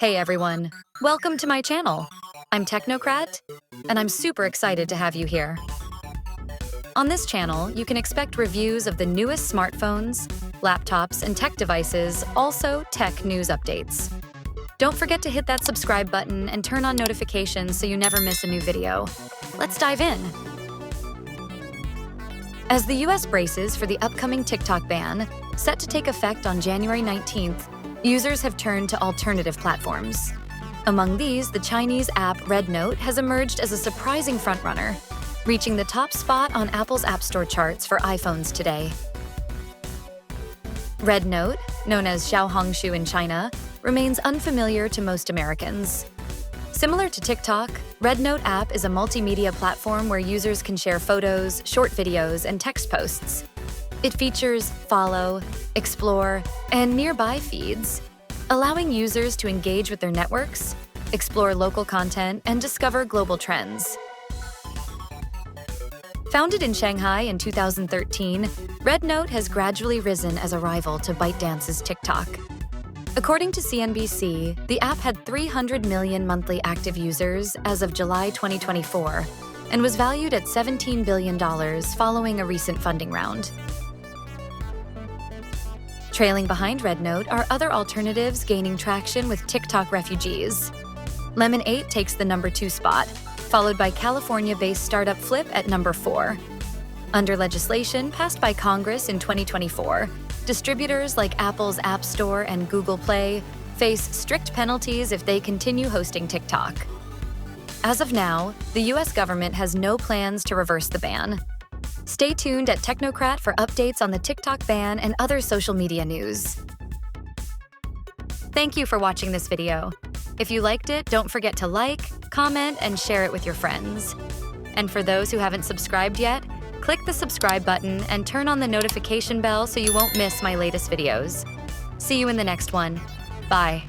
Hey everyone, welcome to my channel. I'm TechnoCradt, and I'm super excited to have you here. On this channel, you can expect reviews of the newest smartphones, laptops, and tech devices, also tech news updates. Don't forget to hit that subscribe button and turn on notifications so you never miss a new video. Let's dive in. As the US braces for the upcoming TikTok ban, set to take effect on January 19th, users have turned to alternative platforms. Among these, the Chinese app RedNote has emerged as a surprising frontrunner, reaching the top spot on Apple's App Store charts for iPhones today. RedNote, known as Xiaohongshu in China, remains unfamiliar to most Americans. Similar to TikTok, RedNote app is a multimedia platform where users can share photos, short videos, and text posts. It features follow, explore, and nearby feeds, allowing users to engage with their networks, explore local content, and discover global trends. Founded in Shanghai in 2013, RedNote has gradually risen as a rival to ByteDance's TikTok. According to CNBC, the app had 300 million monthly active users as of July 2024 and was valued at $17 billion following a recent funding round. Trailing behind RedNote are other alternatives gaining traction with TikTok refugees. Lemon 8 takes the number 2 spot, followed by California-based startup Flip at number 4. Under legislation passed by Congress in 2024, distributors like Apple's App Store and Google Play face strict penalties if they continue hosting TikTok. As of now, the US government has no plans to reverse the ban. Stay tuned at TechnoCradt for updates on the TikTok ban and other social media news. Thank you for watching this video. If you liked it, don't forget to like, comment, and share it with your friends. And for those who haven't subscribed yet, click the subscribe button and turn on the notification bell so you won't miss my latest videos. See you in the next one. Bye.